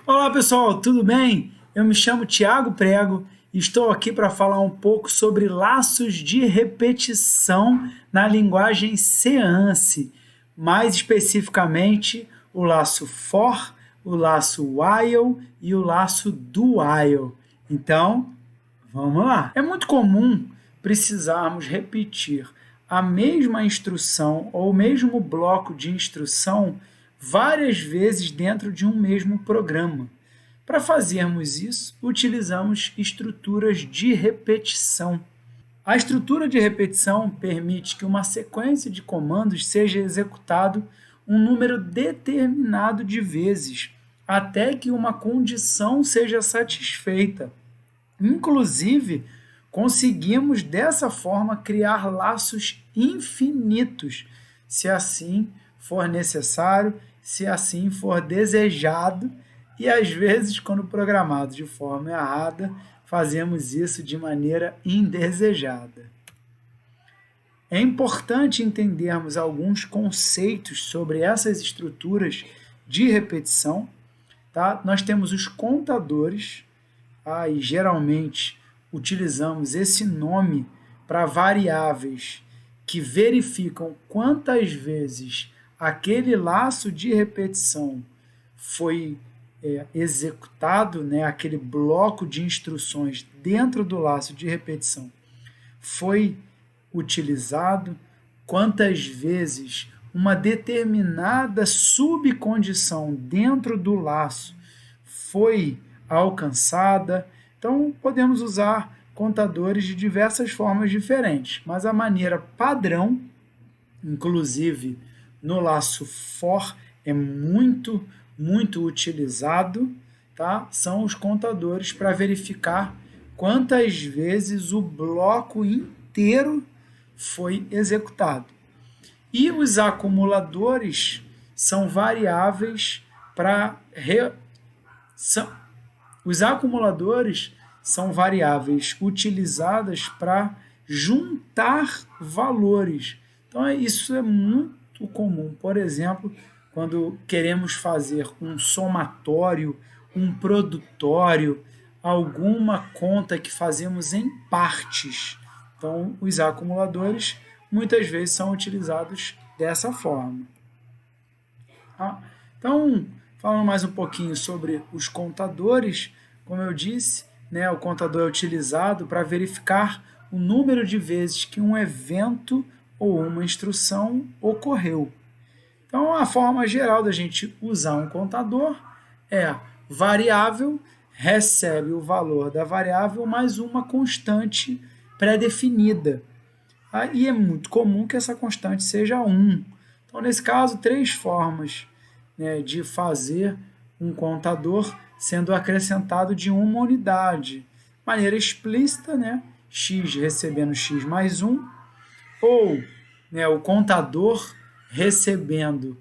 Olá pessoal, tudo bem? Eu me chamo Tiago Prego e estou aqui para falar um pouco sobre laços de repetição na linguagem Seance, mais especificamente o laço for, o laço while e o laço do while. Então, vamos lá. É muito comum precisarmos repetir a mesma instrução ou o mesmo bloco de instrução várias vezes dentro de um mesmo programa. Para fazermos isso, utilizamos estruturas de repetição. A estrutura de repetição permite que uma sequência de comandos seja executado um número determinado de vezes, até que uma condição seja satisfeita. Inclusive, conseguimos dessa forma criar laços infinitos, se assim for necessário, se assim for desejado, e às vezes, quando programados de forma errada, fazemos isso de maneira indesejada. É importante entendermos alguns conceitos sobre essas estruturas de repetição. Tá? Nós temos os contadores, e geralmente utilizamos esse nome para variáveis que verificam quantas vezes aquele laço de repetição foi executado, né, aquele bloco de instruções dentro do laço de repetição foi utilizado, quantas vezes uma determinada subcondição dentro do laço foi alcançada. Então, podemos usar contadores de diversas formas diferentes, mas a maneira padrão, inclusive no laço for, é muito utilizado, tá? São os contadores para verificar quantas vezes o bloco inteiro foi executado. E os acumuladores são variáveis para os acumuladores são variáveis utilizadas para juntar valores. Então, isso é muito comum. Por exemplo, quando queremos fazer um somatório, um produtório, alguma conta que fazemos em partes. Então, os acumuladores muitas vezes são utilizados dessa forma. Então, falando mais um pouquinho sobre os contadores, como eu disse, né, o contador é utilizado para verificar o número de vezes que um evento ou uma instrução ocorreu. Então, a forma geral da gente usar um contador é variável recebe o valor da variável mais uma constante pré-definida. E é muito comum que essa constante seja 1. Então, nesse caso, três formas, né, de fazer um contador sendo acrescentado de uma unidade. Maneira explícita, né, x recebendo x mais 1, ou, né, o contador recebendo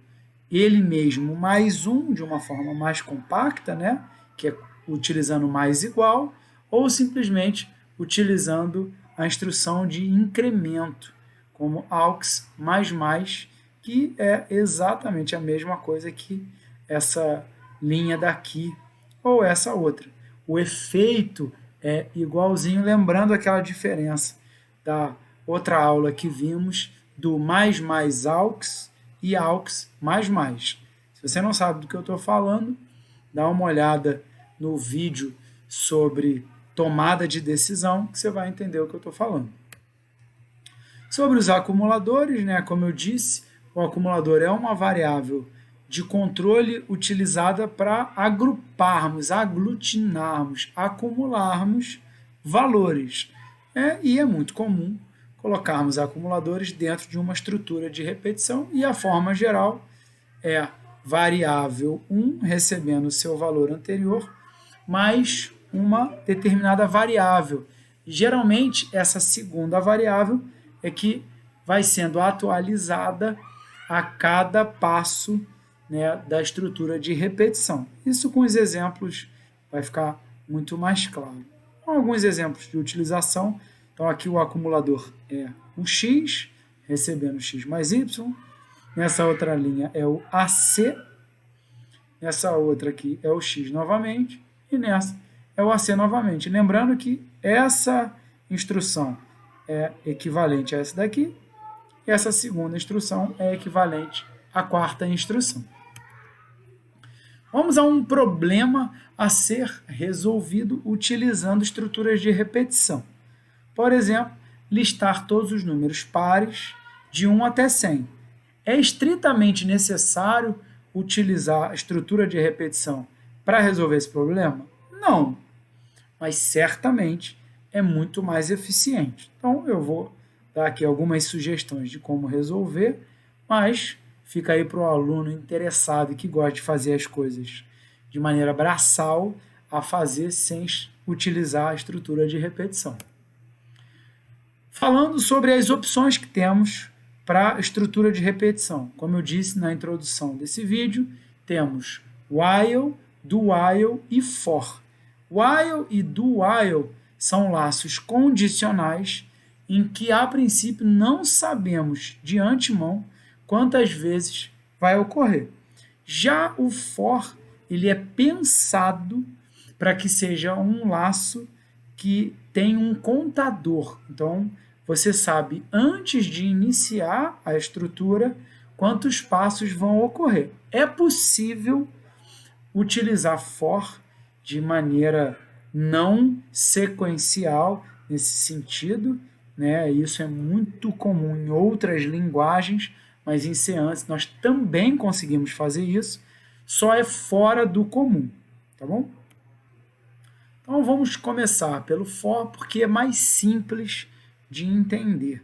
ele mesmo mais 1 de uma forma mais compacta, né, que é utilizando mais igual, ou simplesmente utilizando a instrução de incremento, como aux mais, que é exatamente a mesma coisa que essa linha daqui ou essa outra. O efeito é igualzinho, lembrando aquela diferença da outra aula que vimos do mais aux e aux mais. Se você não sabe do que eu estou falando, dá uma olhada no vídeo sobre tomada de decisão, que você vai entender o que eu estou falando. Sobre os acumuladores, né, como eu disse, o acumulador é uma variável de controle utilizada para agruparmos, aglutinarmos, acumularmos valores. E é muito comum colocarmos acumuladores dentro de uma estrutura de repetição, e a forma geral é variável 1 recebendo o seu valor anterior, mais uma determinada variável. Geralmente, essa segunda variável é que vai sendo atualizada a cada passo, né, da estrutura de repetição. Isso com os exemplos vai ficar muito mais claro. Alguns exemplos de utilização. Então, aqui o acumulador é o x, recebendo x mais y. Nessa outra linha é o AC. nessa outra aqui é o x novamente, e nessa é o AC novamente. Lembrando que essa instrução é equivalente a essa daqui, e essa segunda instrução é equivalente à quarta instrução. Vamos a um problema a ser resolvido utilizando estruturas de repetição. Por exemplo, listar todos os números pares de 1 até 100. É estritamente necessário utilizar a estrutura de repetição para resolver esse problema? Não, mas certamente é muito mais eficiente. Então, eu vou dar aqui algumas sugestões de como resolver, mas fica aí para o aluno interessado e que gosta de fazer as coisas de maneira braçal a fazer sem utilizar a estrutura de repetição. Falando sobre as opções que temos para a estrutura de repetição. Como eu disse na introdução desse vídeo, temos while, do while e for. While e do while são laços condicionais em que, a princípio, não sabemos de antemão quantas vezes vai ocorrer. Já o for, ele é pensado para que seja um laço que tem um contador. Então, você sabe, antes de iniciar a estrutura, quantos passos vão ocorrer. É possível utilizar for de maneira não sequencial nesse sentido, né? Isso é muito comum em outras linguagens, mas em Seance nós também conseguimos fazer isso, só é fora do comum, tá bom? Então vamos começar pelo for, porque é mais simples de entender.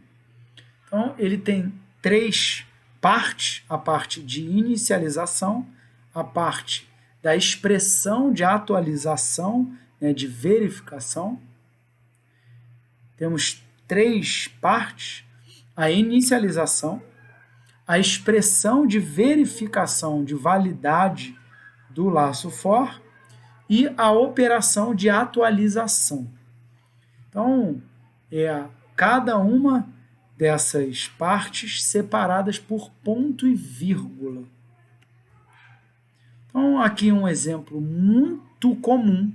Então ele tem 3 partes: a parte de inicialização, a parte da expressão de atualização, né, de verificação. Temos 3 partes: a inicialização, a expressão de verificação de validade do laço for e a operação de atualização. Então, cada uma dessas partes separadas por ponto e vírgula. Então, aqui um exemplo muito comum,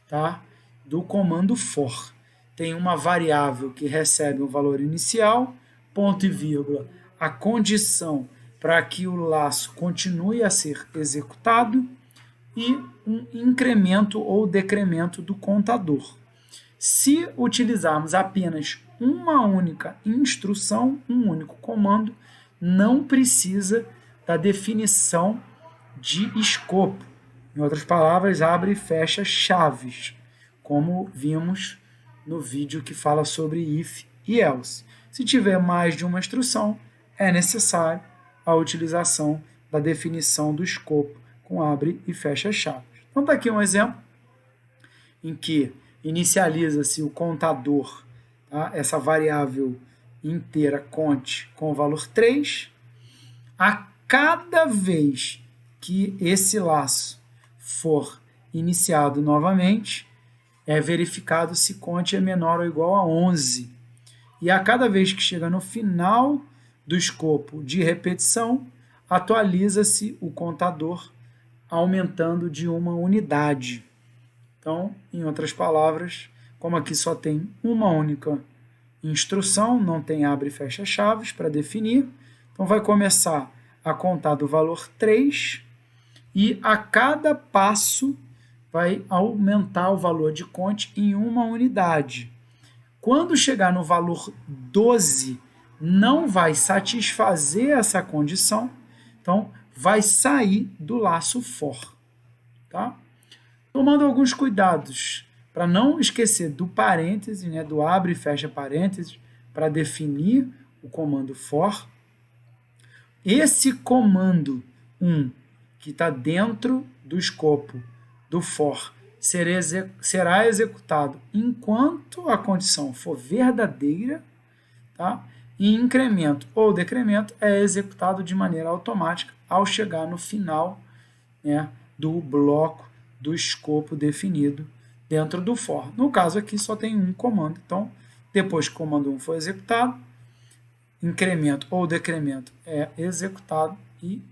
tá, do comando for. Tem uma variável que recebe um valor inicial, ponto e vírgula, a condição para que o laço continue a ser executado e um incremento ou decremento do contador. Se utilizarmos apenas uma única instrução, um único comando, não precisa da definição de escopo. Em outras palavras, abre e fecha chaves, como vimos no vídeo que fala sobre if e else. Se tiver mais de uma instrução, é necessário a utilização da definição do escopo com abre e fecha chaves. Então está aqui um exemplo em que inicializa-se o contador, tá? Essa variável inteira conte com o valor 3. A cada vez que esse laço for iniciado novamente, é verificado se conte é menor ou igual a 11. E a cada vez que chega no final do escopo de repetição, atualiza-se o contador, aumentando de uma unidade. Então, em outras palavras, como aqui só tem uma única instrução, não tem abre e fecha chaves para definir, então vai começar a contar do valor 3 e a cada passo vai aumentar o valor de conte em uma unidade. Quando chegar no valor 12, não vai satisfazer essa condição, então vai sair do laço for. Tá? Tomando alguns cuidados para não esquecer do parêntese, né, do abre e fecha parênteses, para definir o comando for. Esse comando 1, que está dentro do escopo do for, será executado enquanto a condição for verdadeira, tá? E incremento ou decremento é executado de maneira automática ao chegar no final, né, do bloco do escopo definido dentro do for. No caso aqui só tem um comando, então depois que o comando 1 for executado, incremento ou decremento é executado e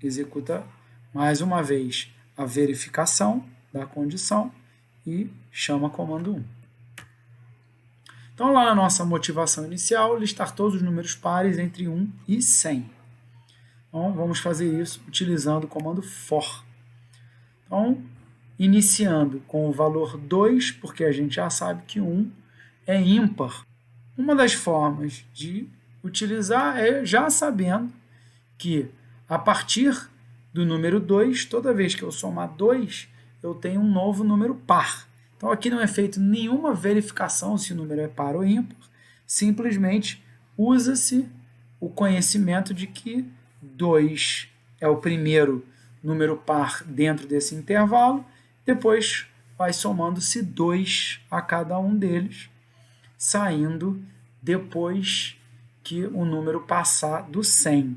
executa mais uma vez, a verificação da condição e chama comando 1. Então, lá na nossa motivação inicial, listar todos os números pares entre 1 e 100. Então, vamos fazer isso utilizando o comando for. Então, iniciando com o valor 2, porque a gente já sabe que 1 é ímpar. Uma das formas de utilizar é já sabendo que, a partir do número 2, toda vez que eu somar 2, eu tenho um novo número par. Então, aqui não é feito nenhuma verificação se o número é par ou ímpar, simplesmente usa-se o conhecimento de que 2 é o primeiro número par dentro desse intervalo, depois vai somando-se 2 a cada um deles, saindo depois que o número passar do 100.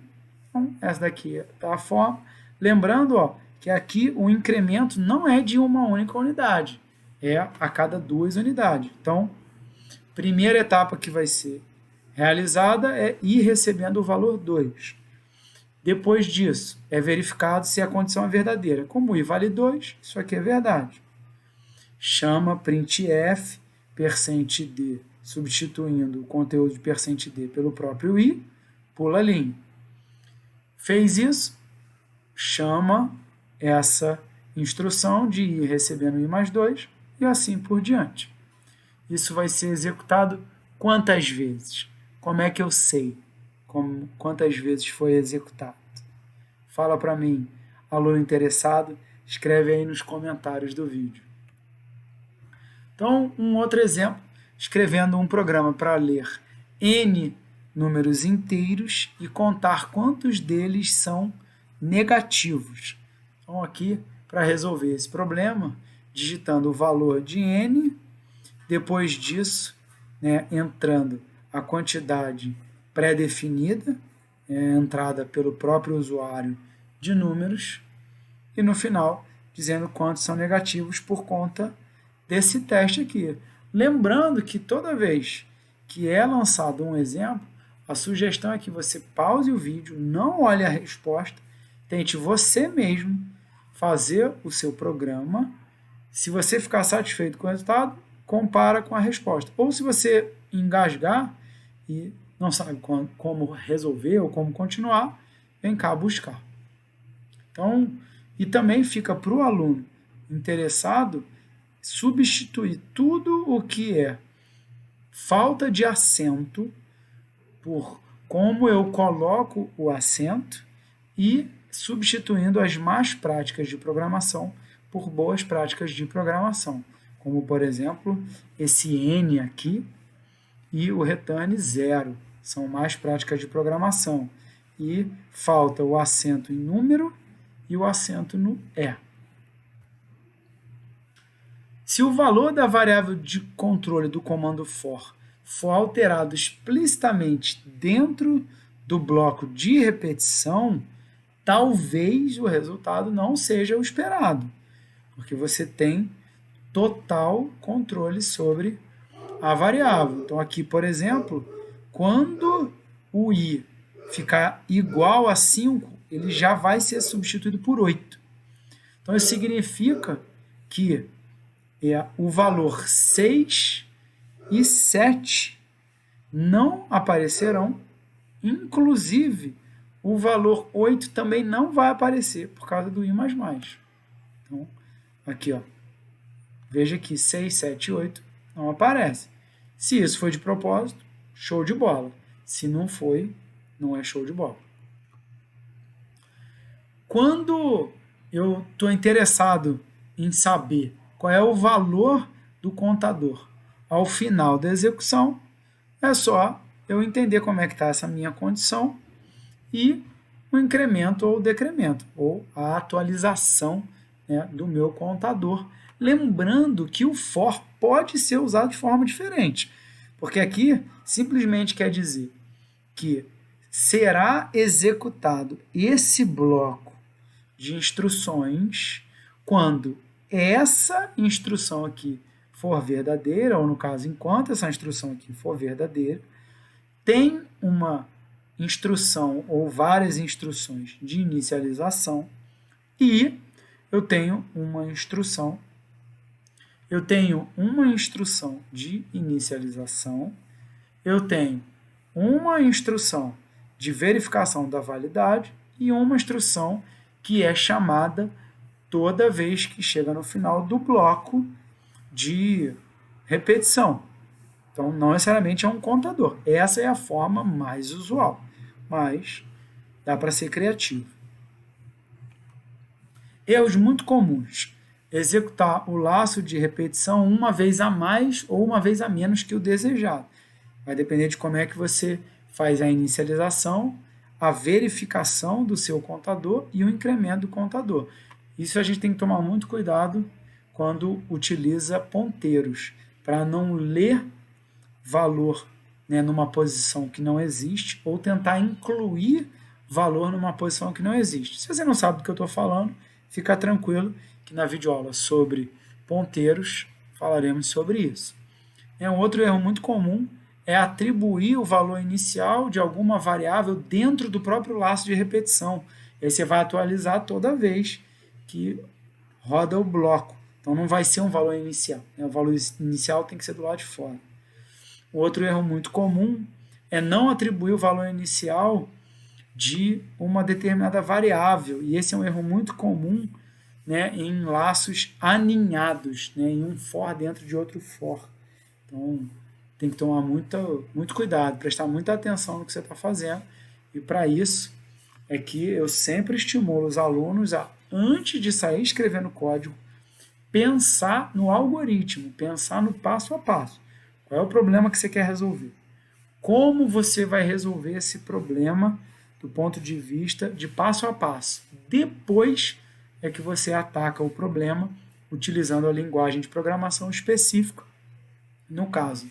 Então, essa daqui é a forma. Lembrando que aqui o incremento não é de uma única unidade, é a cada 2 unidades. Então, primeira etapa que vai ser realizada é ir recebendo o valor 2. Depois disso, é verificado se a condição é verdadeira. Como i vale 2, isso aqui é verdade. Chama printf, %d, substituindo o conteúdo de %d pelo próprio i, pula a linha. Fez isso, chama essa instrução de ir recebendo i mais 2 e assim por diante. Isso vai ser executado quantas vezes? Como é que eu sei quantas vezes foi executado? Fala para mim, aluno interessado, escreve aí nos comentários do vídeo. Então, um outro exemplo, escrevendo um programa para ler n números inteiros e contar quantos deles são negativos. Então, aqui, para resolver esse problema, digitando o valor de n, depois disso, entrando a quantidade pré-definida, entrada pelo próprio usuário de números, e no final, dizendo quantos são negativos por conta desse teste aqui. Lembrando que toda vez que é lançado um exemplo, a sugestão é que você pause o vídeo, não olhe a resposta, tente você mesmo fazer o seu programa. Se você ficar satisfeito com o resultado, compara com a resposta. Ou se você engasgar e não sabe como resolver ou como continuar, vem cá buscar. Então, e também fica para o aluno interessado substituir tudo o que é falta de acento por como eu coloco o acento e substituindo as más práticas de programação por boas práticas de programação, como, por exemplo, esse N aqui e o return 0, são más práticas de programação, e falta o acento em número e o acento no E. Se o valor da variável de controle do comando for alterado explicitamente dentro do bloco de repetição, talvez o resultado não seja o esperado, porque você tem total controle sobre a variável. Então, aqui, por exemplo, quando o i ficar igual a 5, ele já vai ser substituído por 8. Então, isso significa que o valor 6 e 7 não aparecerão, inclusive o valor 8 também não vai aparecer por causa do i++. Então, aqui, veja que 6, 7 e 8 não aparece. Se isso foi de propósito, show de bola. Se não foi, não é show de bola. Quando eu estou interessado em saber qual é o valor do contador ao final da execução, é só eu entender como é que está essa minha condição e o incremento ou decremento, ou a atualização do meu contador. Lembrando que o for pode ser usado de forma diferente, porque aqui simplesmente quer dizer que será executado esse bloco de instruções quando essa instrução aqui for verdadeira, ou no caso, enquanto essa instrução aqui for verdadeira, tem uma instrução ou várias instruções de inicialização e eu tenho uma instrução de inicialização, eu tenho uma instrução de verificação da validade e uma instrução que é chamada toda vez que chega no final do bloco de repetição. Então, não necessariamente é um contador. Essa é a forma mais usual, mas dá para ser criativo. Erros muito comuns. Executar o laço de repetição uma vez a mais ou uma vez a menos que o desejado. Vai depender de como é que você faz a inicialização, a verificação do seu contador e o incremento do contador. Isso a gente tem que tomar muito cuidado quando utiliza ponteiros, para não ler valor, né, numa posição que não existe ou tentar incluir valor numa posição que não existe. Se você não sabe do que eu estou falando, fica tranquilo que na videoaula sobre ponteiros falaremos sobre isso. Um outro erro muito comum é atribuir o valor inicial de alguma variável dentro do próprio laço de repetição. E aí você vai atualizar toda vez que roda o bloco. Então não vai ser um valor inicial. O valor inicial tem que ser do lado de fora. O outro erro muito comum é não atribuir o valor inicial de uma determinada variável. E esse é um erro muito comum, né, em laços aninhados, né, em um for dentro de outro for. Então tem que tomar muito cuidado, prestar muita atenção no que você está fazendo. E para isso é que eu sempre estimulo os alunos a, antes de sair escrevendo código, pensar no algoritmo, pensar no passo a passo. Qual é o problema que você quer resolver? Como você vai resolver esse problema do ponto de vista de passo a passo? Depois é que você ataca o problema utilizando a linguagem de programação específica. No caso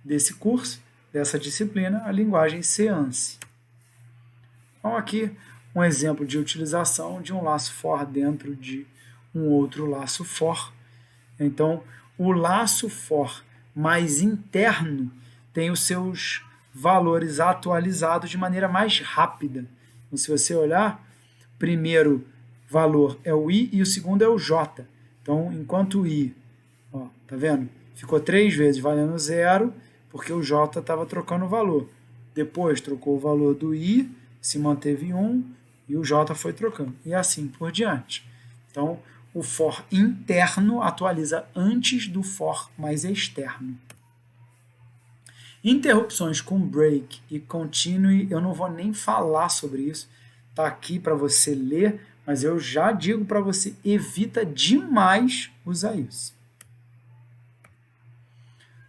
desse curso, dessa disciplina, a linguagem Seance. Então aqui um exemplo de utilização de um laço for dentro de um outro laço for. Então, o laço for mais interno tem os seus valores atualizados de maneira mais rápida. Então, se você olhar, o primeiro valor é o i e o segundo é o j. Então, enquanto o i, ó, tá vendo? Ficou 3 vezes valendo 0, porque o j estava trocando o valor. Depois trocou o valor do i, se manteve 1, e o j foi trocando. E assim por diante. Então, o for interno atualiza antes do for mais externo. Interrupções com break e continue, eu não vou nem falar sobre isso. Está aqui para você ler, mas eu já digo para você, evita demais usar isso.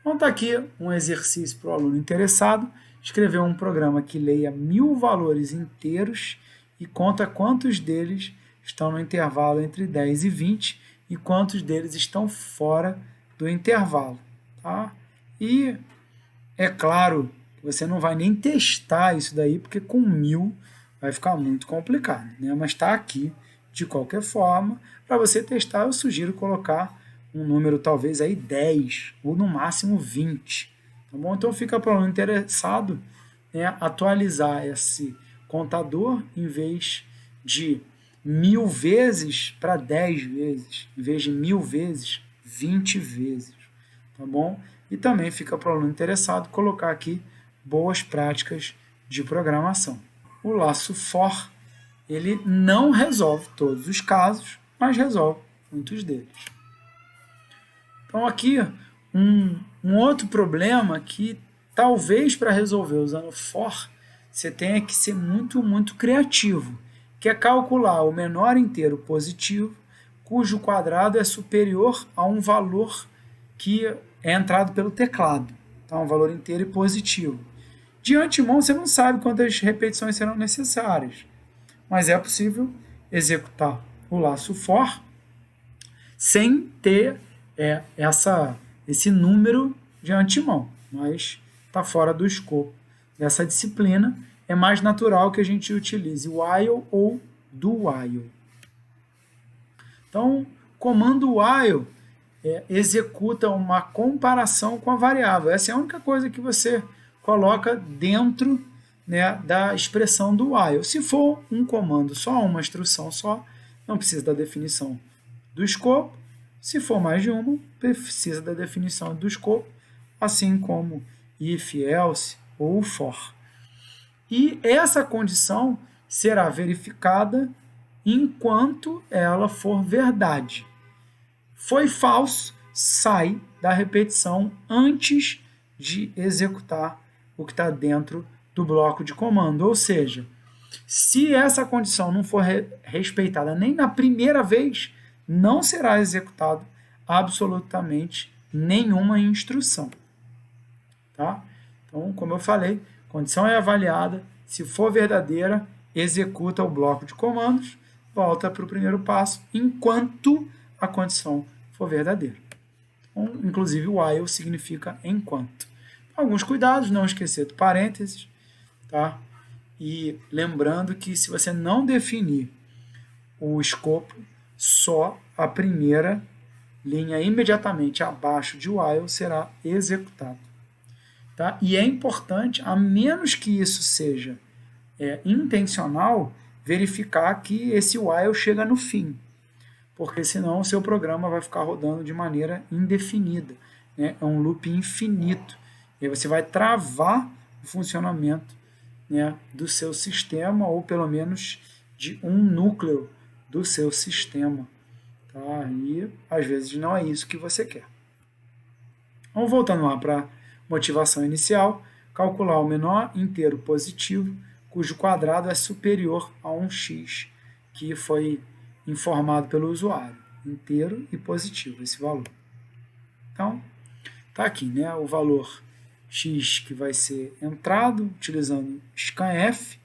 Então está aqui um exercício para o aluno interessado, escrever um programa que leia 1000 valores inteiros e conta quantos deles estão no intervalo entre 10 e 20 e quantos deles estão fora do intervalo. Tá? E é claro que você não vai nem testar isso daí, porque com 1000 vai ficar muito complicado, né? Mas está aqui, de qualquer forma, para você testar, eu sugiro colocar um número talvez aí 10 ou no máximo 20. Tá bom? Então fica para o aluno interessado, né, atualizar esse contador em vez de 1000 vezes para 10 vezes, em vez de 1000 vezes, 20 vezes. Tá bom? E também fica para o aluno interessado colocar aqui boas práticas de programação. O laço for, ele não resolve todos os casos, mas resolve muitos deles. Então aqui um outro problema que talvez para resolver usando for, você tenha que ser muito criativo, que é calcular o menor inteiro positivo, cujo quadrado é superior a um valor que é entrado pelo teclado. Então, um valor inteiro e positivo. De antemão, você não sabe quantas repetições serão necessárias, mas é possível executar o laço for sem ter esse número de antemão, mas está fora do escopo dessa disciplina. É mais natural que a gente utilize o while ou do while. Então, comando while executa uma comparação com a variável. Essa é a única coisa que você coloca dentro, né, da expressão do while. Se for um comando só, uma instrução só, não precisa da definição do escopo. Se for mais de uma, precisa da definição do escopo, assim como if, else ou for. E essa condição será verificada enquanto ela for verdade. Foi falso, sai da repetição antes de executar o que está dentro do bloco de comando. Ou seja, se essa condição não for respeitada nem na primeira vez, não será executado absolutamente nenhuma instrução. Tá? Então, como eu falei, a condição é avaliada, se for verdadeira, executa o bloco de comandos, volta para o primeiro passo, enquanto a condição for verdadeira. Então, inclusive, o while significa enquanto. Alguns cuidados, não esquecer do parênteses, tá? E lembrando que se você não definir o escopo, só a primeira linha imediatamente abaixo de while será executada. Tá? E é importante, a menos que isso seja intencional, verificar que esse while chega no fim, porque senão o seu programa vai ficar rodando de maneira indefinida, né? É um loop infinito, e aí você vai travar o funcionamento, né, do seu sistema, ou pelo menos de um núcleo do seu sistema. Tá? E às vezes não é isso que você quer. Vamos voltando lá para motivação inicial, calcular o menor inteiro positivo, cujo quadrado é superior a 1x, que foi informado pelo usuário. Inteiro e positivo, esse valor. Então, está aqui, né, o valor x que vai ser entrado, utilizando scanf.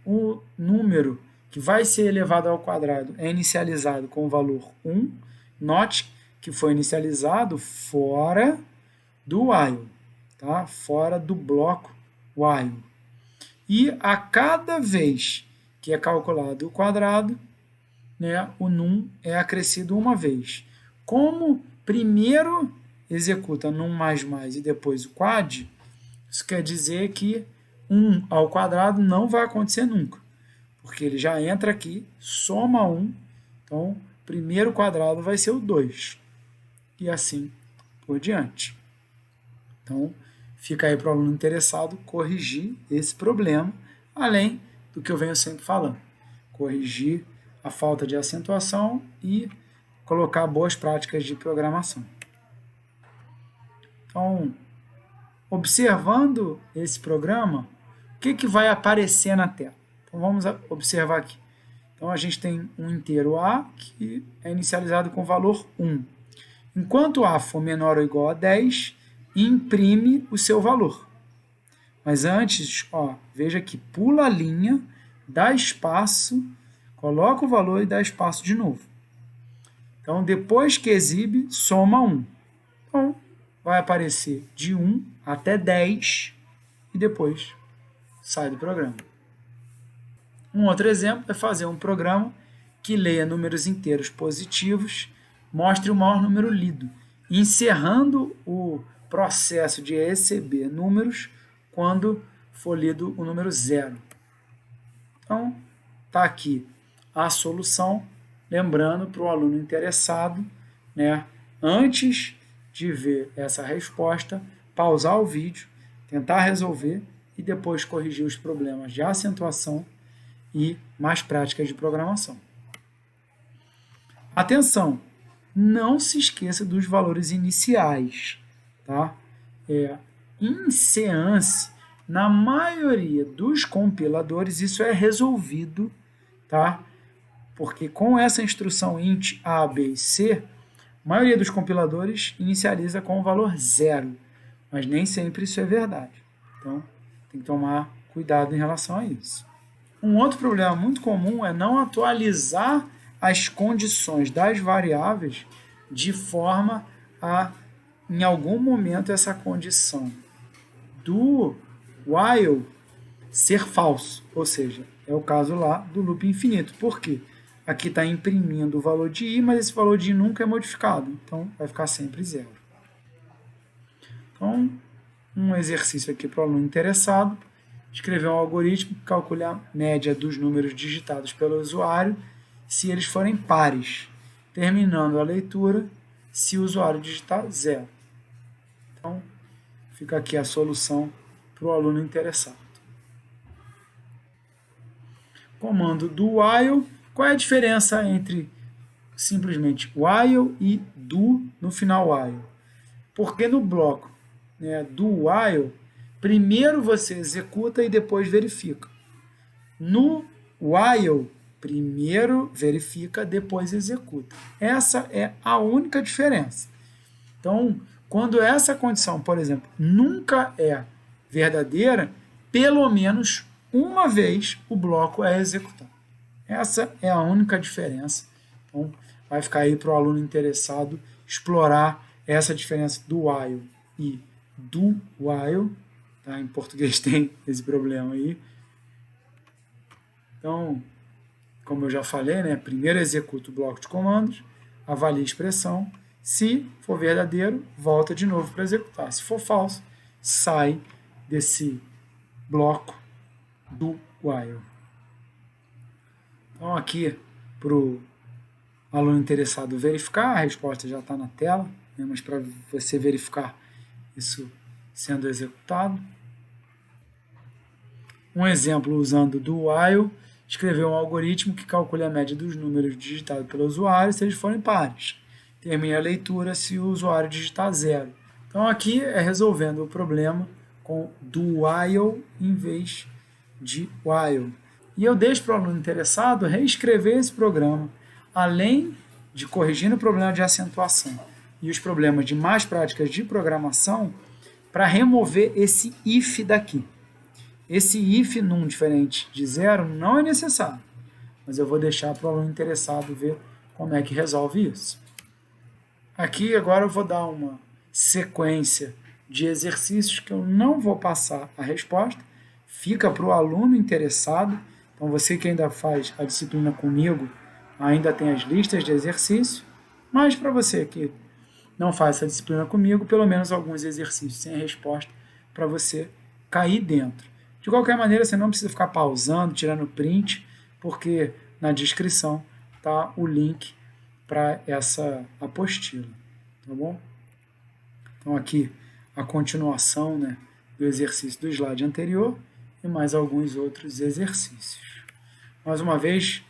O número que vai ser elevado ao quadrado é inicializado com o valor 1. Note que foi inicializado fora do while, tá? Fora do bloco while. E a cada vez que é calculado o quadrado, né, o num é acrescido uma vez. Como primeiro executa num mais mais e depois o quad, isso quer dizer que 1 ao quadrado não vai acontecer nunca, porque ele já entra aqui, soma 1, então primeiro quadrado vai ser o 2, e assim por diante. Então, fica aí para o aluno interessado corrigir esse problema, além do que eu venho sempre falando, corrigir a falta de acentuação e colocar boas práticas de programação. Então, observando esse programa, o que vai aparecer na tela? Então, vamos observar aqui. Então, a gente tem um inteiro A, que é inicializado com o valor 1. Enquanto A for menor ou igual a 10, imprime o seu valor. Mas antes, veja que pula a linha, dá espaço, coloca o valor e dá espaço de novo. Então, depois que exibe, soma 1. Então, vai aparecer de 1 até 10 e depois sai do programa. Um outro exemplo é fazer um programa que leia números inteiros positivos, mostre o maior número lido, encerrando o processo de receber números quando for lido o número 0. Então, está aqui a solução, lembrando para o aluno interessado, né, antes de ver essa resposta, pausar o vídeo, tentar resolver e depois corrigir os problemas de acentuação e mais práticas de programação. Atenção! Não se esqueça dos valores iniciais. Tá? Em Seance, na maioria dos compiladores, isso é resolvido, tá? Porque com essa instrução int A, B e C, a maioria dos compiladores inicializa com o valor 0, mas nem sempre isso é verdade. Então, tem que tomar cuidado em relação a isso. Um outro problema muito comum é não atualizar as condições das variáveis de forma a, em algum momento, essa condição do while ser falso, ou seja, é o caso lá do loop infinito. Por quê? Aqui está imprimindo o valor de i, mas esse valor de i nunca é modificado, então vai ficar sempre 0. Então, um exercício aqui para o aluno interessado: escrever um algoritmo que calcule a média dos números digitados pelo usuário se eles forem pares, terminando a leitura se o usuário digitar 0. Então, fica aqui a solução para o aluno interessado. Comando do while. Qual é a diferença entre simplesmente while e do no final while? Porque no bloco, né, do while, primeiro você executa e depois verifica. No while, primeiro verifica, depois executa. Essa é a única diferença. Então, quando essa condição, por exemplo, nunca é verdadeira, pelo menos uma vez o bloco é executado. Essa é a única diferença. Então, vai ficar aí para o aluno interessado explorar essa diferença do while e do while. Tá? Em português tem esse problema aí. Então, como eu já falei, né, primeiro executa o bloco de comandos, avalia a expressão. Se for verdadeiro, volta de novo para executar. Se for falso, sai desse bloco do while. Então, aqui, para o aluno interessado verificar, a resposta já está na tela, né, mas para você verificar isso sendo executado. Um exemplo usando do while, escrever um algoritmo que calcule a média dos números digitados pelo usuário se eles forem pares. Termine a leitura se o usuário digitar 0. Então, aqui é resolvendo o problema com do while em vez de while. E eu deixo para o aluno interessado reescrever esse programa, além de corrigindo o problema de acentuação e os problemas de más práticas de programação, para remover esse if daqui. Esse if num diferente de 0 não é necessário, mas eu vou deixar para o aluno interessado ver como é que resolve isso. Aqui agora eu vou dar uma sequência de exercícios que eu não vou passar a resposta, fica para o aluno interessado. Então, você que ainda faz a disciplina comigo, ainda tem as listas de exercícios, mas para você que não faz essa disciplina comigo, pelo menos alguns exercícios sem resposta para você cair dentro. De qualquer maneira, você não precisa ficar pausando, tirando print, porque na descrição está o link para essa apostila, tá bom? Então, aqui a continuação, né, do exercício do slide anterior e mais alguns outros exercícios. Mais uma vez,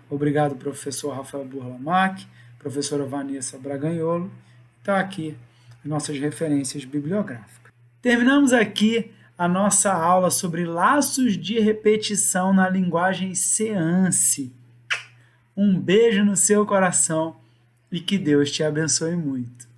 obrigado, professor Rafael Burlamac, professora Vanessa Braganholo. Está aqui as nossas referências bibliográficas. Terminamos aqui a nossa aula sobre laços de repetição na linguagem Seance. Um beijo no seu coração e que Deus te abençoe muito.